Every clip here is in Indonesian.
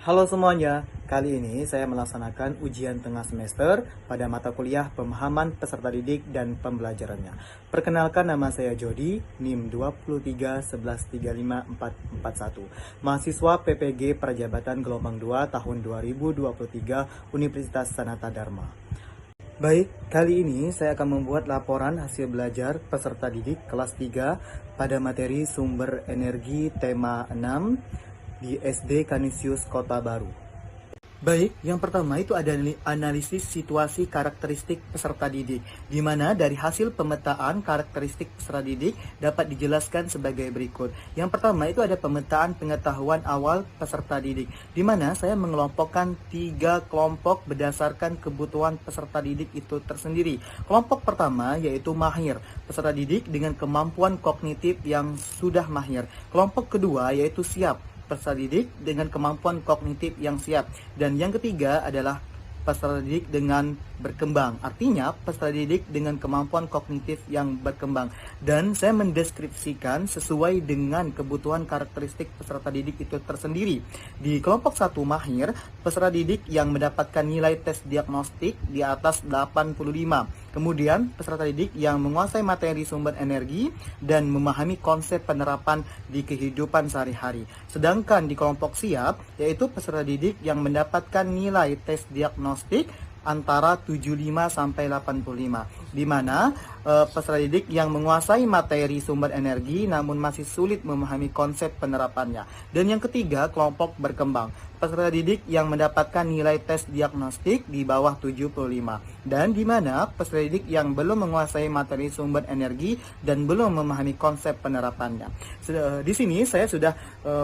Halo semuanya, kali ini saya melaksanakan ujian tengah semester pada mata kuliah Pemahaman Peserta Didik dan Pembelajarannya. Perkenalkan, nama saya Jody, NIM 231135441, mahasiswa PPG Prajabatan Gelombang 2 tahun 2023 Universitas Sanata Dharma. Baik, kali ini saya akan membuat laporan hasil belajar peserta didik kelas 3 pada materi sumber energi tema 6 di SD Kanisius Kota Baru. Baik, yang pertama itu ada analisis situasi karakteristik peserta didik, di mana dari hasil pemetaan karakteristik peserta didik dapat dijelaskan sebagai berikut. Yang pertama itu ada pemetaan pengetahuan awal peserta didik, di mana saya mengelompokkan 3 kelompok berdasarkan kebutuhan peserta didik itu tersendiri. Kelompok pertama yaitu mahir, peserta didik dengan kemampuan kognitif yang sudah mahir. Kelompok kedua yaitu siap, peserta didik dengan kemampuan kognitif yang siap. Dan yang ketiga adalah peserta didik dengan berkembang. Artinya peserta didik dengan kemampuan kognitif yang berkembang. Dan saya mendeskripsikan sesuai dengan kebutuhan karakteristik peserta didik itu tersendiri. Di kelompok 1 mahir, peserta didik yang mendapatkan nilai tes diagnostik di atas 85. Kemudian, peserta didik yang menguasai materi sumber energi dan memahami konsep penerapan di kehidupan sehari-hari. Sedangkan di kelompok siap, yaitu peserta didik yang mendapatkan nilai tes diagnostik antara 75 sampai 85, di mana peserta didik yang menguasai materi sumber energi namun masih sulit memahami konsep penerapannya. Dan yang ketiga, kelompok berkembang, peserta didik yang mendapatkan nilai tes diagnostik di bawah 75, dan di mana peserta didik yang belum menguasai materi sumber energi dan belum memahami konsep penerapannya. Di sini saya sudah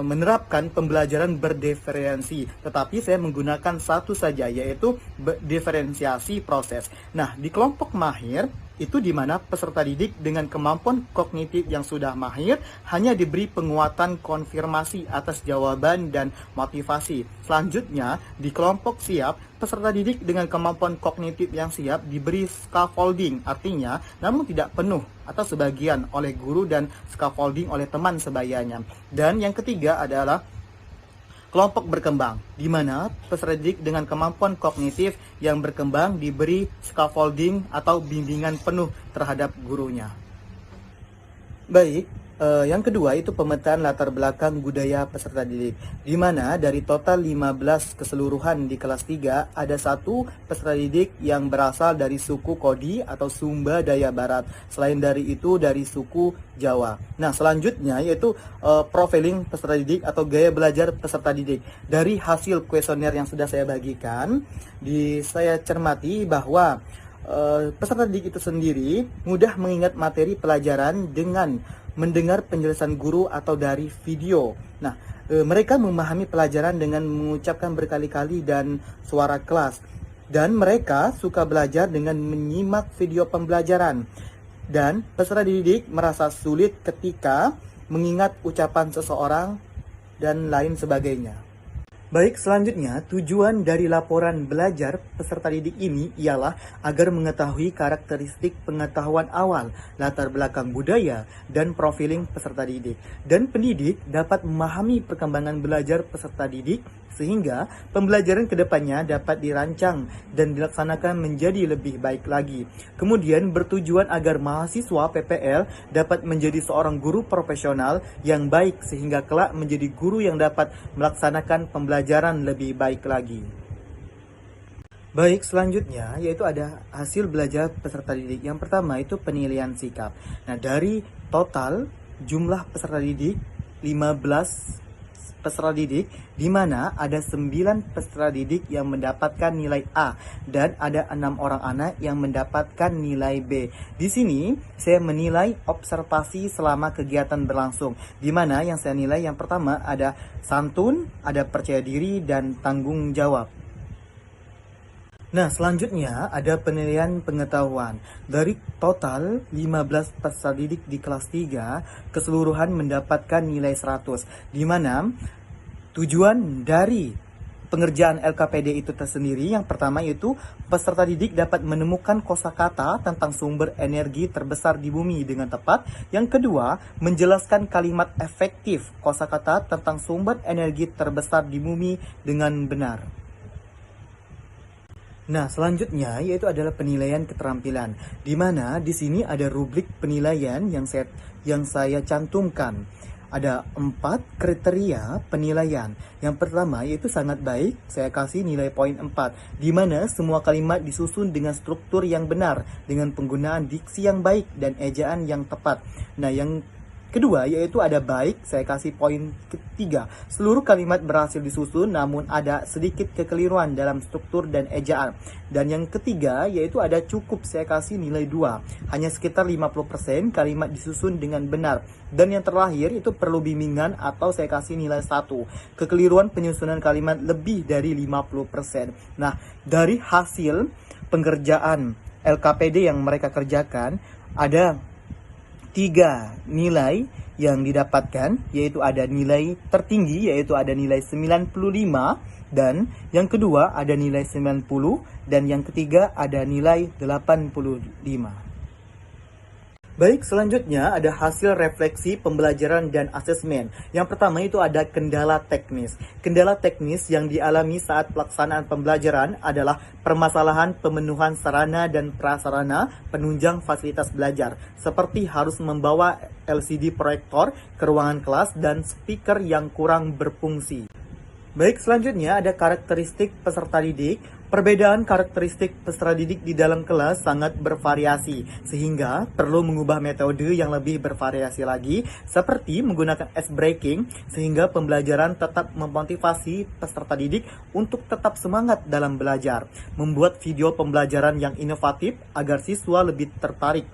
menerapkan pembelajaran berdiferensi, tetapi saya menggunakan satu saja, yaitu diferensiasi proses. Nah, di kelompok mahir itu di mana peserta didik dengan kemampuan kognitif yang sudah mahir hanya diberi penguatan konfirmasi atas jawaban dan motivasi. Selanjutnya, di kelompok siap, peserta didik dengan kemampuan kognitif yang siap diberi scaffolding, artinya namun tidak penuh atau sebagian oleh guru dan scaffolding oleh teman sebayanya. Dan yang ketiga adalah kelompok berkembang, di mana peserta didik dengan kemampuan kognitif yang berkembang diberi scaffolding atau bimbingan penuh terhadap gurunya. Baik, yang kedua itu pemetaan latar belakang budaya peserta didik, di mana dari total 15 keseluruhan di kelas 3 ada 1 peserta didik yang berasal dari suku Kodi atau Sumba Daya Barat. Selain dari itu dari suku Jawa. Nah, selanjutnya yaitu profiling peserta didik atau gaya belajar peserta didik. Dari hasil kuesioner yang sudah saya bagikan, saya cermati bahwa peserta didik itu sendiri mudah mengingat materi pelajaran dengan mendengar penjelasan guru atau dari video. Nah, mereka memahami pelajaran dengan mengucapkan berkali-kali dan suara kelas. Dan mereka suka belajar dengan menyimak video pembelajaran. Dan peserta didik merasa sulit ketika mengingat ucapan seseorang dan lain sebagainya. Baik, selanjutnya tujuan dari laporan belajar peserta didik ini ialah agar mengetahui karakteristik pengetahuan awal, latar belakang budaya, dan profiling peserta didik. Dan pendidik dapat memahami perkembangan belajar peserta didik sehingga pembelajaran kedepannya dapat dirancang dan dilaksanakan menjadi lebih baik lagi. Kemudian bertujuan agar mahasiswa PPL dapat menjadi seorang guru profesional yang baik sehingga kelak menjadi guru yang dapat melaksanakan pembelajaran lebih baik lagi. Baik, selanjutnya yaitu ada hasil belajar peserta didik. Yang pertama itu penilaian sikap. Nah, dari total jumlah peserta didik 15 peserta didik, di mana ada 9 peserta didik yang mendapatkan nilai A dan ada 6 orang anak yang mendapatkan nilai B. Di sini saya menilai observasi selama kegiatan berlangsung, di mana yang saya nilai yang pertama ada santun, ada percaya diri, dan tanggung jawab. Nah, selanjutnya ada penilaian pengetahuan. Dari total 15 peserta didik di kelas 3, keseluruhan mendapatkan nilai 100, di mana tujuan dari pengerjaan LKPD itu tersendiri. Yang pertama yaitu peserta didik dapat menemukan kosakata tentang sumber energi terbesar di bumi dengan tepat. Yang kedua, menjelaskan kalimat efektif kosakata tentang sumber energi terbesar di bumi dengan benar. Nah, selanjutnya yaitu adalah penilaian keterampilan, di mana di sini ada rubrik penilaian yang saya cantumkan. Ada 4 kriteria penilaian. Yang pertama yaitu sangat baik, saya kasih nilai poin 4, di mana semua kalimat disusun dengan struktur yang benar, dengan penggunaan diksi yang baik dan ejaan yang tepat. Nah, yang kedua yaitu ada baik, saya kasih poin ketiga. Seluruh kalimat berhasil disusun namun ada sedikit kekeliruan dalam struktur dan ejaan. Dan yang ketiga yaitu ada cukup, saya kasih nilai 2. Hanya sekitar 50% kalimat disusun dengan benar. Dan yang terakhir itu perlu bimbingan atau saya kasih nilai 1. Kekeliruan penyusunan kalimat lebih dari 50%. Nah, dari hasil pengerjaan LKPD yang mereka kerjakan, ada 3 nilai yang didapatkan, yaitu ada nilai tertinggi yaitu ada nilai 95, dan yang kedua ada nilai 90, dan yang ketiga ada nilai 85. Baik, selanjutnya ada hasil refleksi pembelajaran dan asesmen. Yang pertama itu ada kendala teknis. Kendala teknis yang dialami saat pelaksanaan pembelajaran adalah permasalahan pemenuhan sarana dan prasarana penunjang fasilitas belajar, seperti harus membawa LCD proyektor ke ruangan kelas dan speaker yang kurang berfungsi. Baik, selanjutnya ada karakteristik peserta didik. Perbedaan karakteristik peserta didik di dalam kelas sangat bervariasi, sehingga perlu mengubah metode yang lebih bervariasi lagi, seperti menggunakan ice breaking, sehingga pembelajaran tetap memotivasi peserta didik untuk tetap semangat dalam belajar. Membuat video pembelajaran yang inovatif agar siswa lebih tertarik.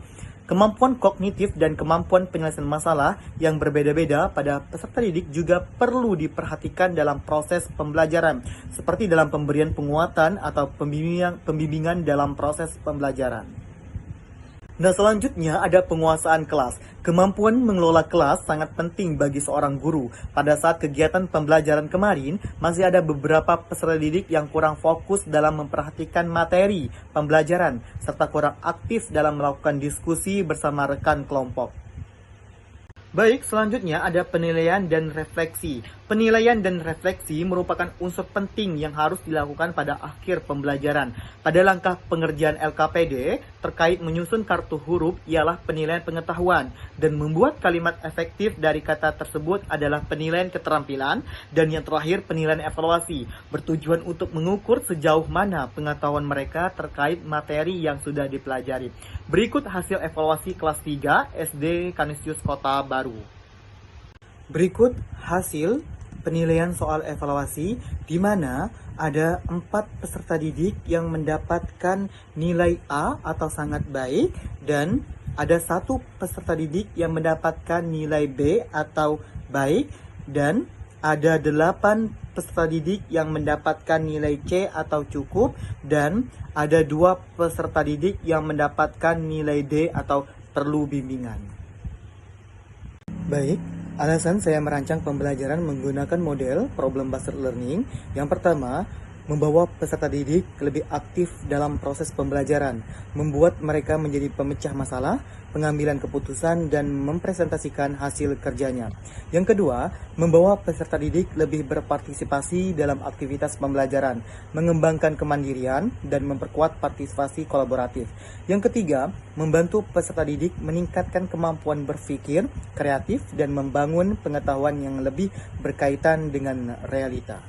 Kemampuan kognitif dan kemampuan penyelesaian masalah yang berbeda-beda pada peserta didik juga perlu diperhatikan dalam proses pembelajaran, seperti dalam pemberian penguatan atau pembimbingan dalam proses pembelajaran. Nah, selanjutnya ada penguasaan kelas. Kemampuan mengelola kelas sangat penting bagi seorang guru. Pada saat kegiatan pembelajaran kemarin, masih ada beberapa peserta didik yang kurang fokus dalam memperhatikan materi pembelajaran, serta kurang aktif dalam melakukan diskusi bersama rekan kelompok. Baik, selanjutnya ada penilaian dan refleksi. Penilaian dan refleksi merupakan unsur penting yang harus dilakukan pada akhir pembelajaran. Pada langkah pengerjaan LKPD, terkait menyusun kartu huruf ialah penilaian pengetahuan, dan membuat kalimat efektif dari kata tersebut adalah penilaian keterampilan, dan yang terakhir penilaian evaluasi, bertujuan untuk mengukur sejauh mana pengetahuan mereka terkait materi yang sudah dipelajari. Berikut hasil evaluasi kelas 3 SD Kanisius Kota Baru. Berikut hasil penilaian soal evaluasi, di mana ada 4 peserta didik yang mendapatkan nilai A atau sangat baik, dan ada 1 peserta didik yang mendapatkan nilai B atau baik, dan ada 8 peserta didik yang mendapatkan nilai C atau cukup, dan ada 2 peserta didik yang mendapatkan nilai D atau perlu bimbingan. Baik, alasan saya merancang pembelajaran menggunakan model problem based learning. Yang pertama, membawa peserta didik lebih aktif dalam proses pembelajaran, membuat mereka menjadi pemecah masalah, pengambilan keputusan, dan mempresentasikan hasil kerjanya. Yang kedua, membawa peserta didik lebih berpartisipasi dalam aktivitas pembelajaran, mengembangkan kemandirian, dan memperkuat partisipasi kolaboratif. Yang ketiga, membantu peserta didik meningkatkan kemampuan berpikir, kreatif, dan membangun pengetahuan yang lebih berkaitan dengan realita.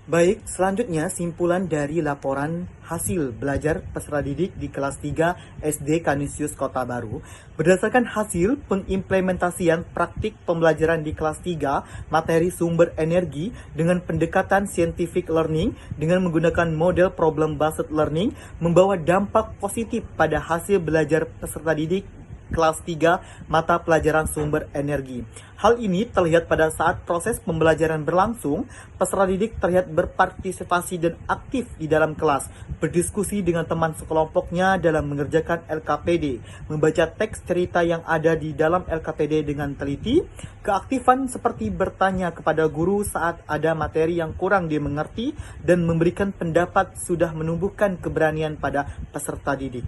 Baik, selanjutnya simpulan dari laporan hasil belajar peserta didik di kelas 3 SD Kanisius Kota Baru. Berdasarkan hasil pengimplementasian praktik pembelajaran di kelas 3 materi sumber energi dengan pendekatan scientific learning dengan menggunakan model problem based learning membawa dampak positif pada hasil belajar peserta didik kelas 3 mata pelajaran sumber energi. Hal ini terlihat pada saat proses pembelajaran berlangsung, peserta didik terlihat berpartisipasi dan aktif di dalam kelas, berdiskusi dengan teman sekelompoknya dalam mengerjakan LKPD, membaca teks cerita yang ada di dalam LKPD dengan teliti, keaktifan seperti bertanya kepada guru saat ada materi yang kurang dimengerti, dan memberikan pendapat sudah menumbuhkan keberanian pada peserta didik.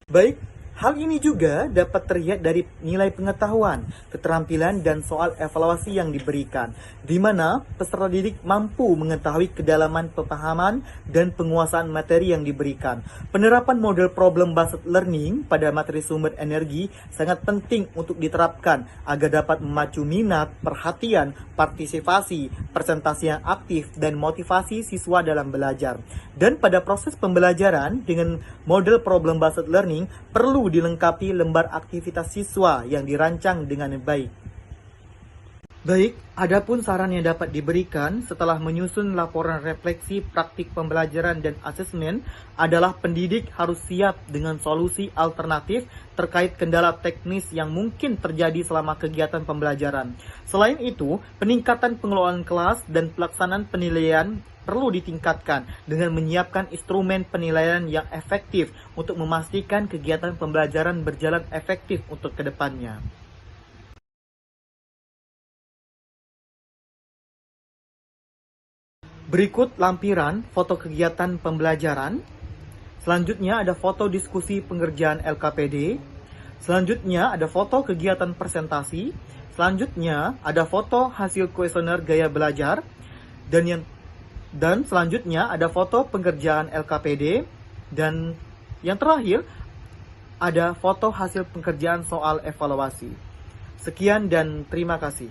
Baik, hal ini juga dapat terlihat dari nilai pengetahuan, keterampilan, dan soal evaluasi yang diberikan, di mana peserta didik mampu mengetahui kedalaman pemahaman dan penguasaan materi yang diberikan. Penerapan model problem-based learning pada materi sumber energi sangat penting untuk diterapkan agar dapat memacu minat, perhatian, partisipasi, presentasi yang aktif, dan motivasi siswa dalam belajar. Dan pada proses pembelajaran dengan model problem-based learning perlu dilengkapi lembar aktivitas siswa yang dirancang dengan baik. Baik, adapun saran yang dapat diberikan setelah menyusun laporan refleksi praktik pembelajaran dan asesmen adalah pendidik harus siap dengan solusi alternatif terkait kendala teknis yang mungkin terjadi selama kegiatan pembelajaran. Selain itu, peningkatan pengelolaan kelas dan pelaksanaan penilaian perlu ditingkatkan dengan menyiapkan instrumen penilaian yang efektif untuk memastikan kegiatan pembelajaran berjalan efektif untuk kedepannya. Berikut lampiran foto kegiatan pembelajaran. Selanjutnya ada foto diskusi pengerjaan LKPD. Selanjutnya ada foto kegiatan presentasi. Selanjutnya ada foto hasil kuesioner gaya belajar. Dan selanjutnya ada foto pengerjaan LKPD. Dan yang terakhir ada foto hasil pengerjaan soal evaluasi. Sekian dan terima kasih.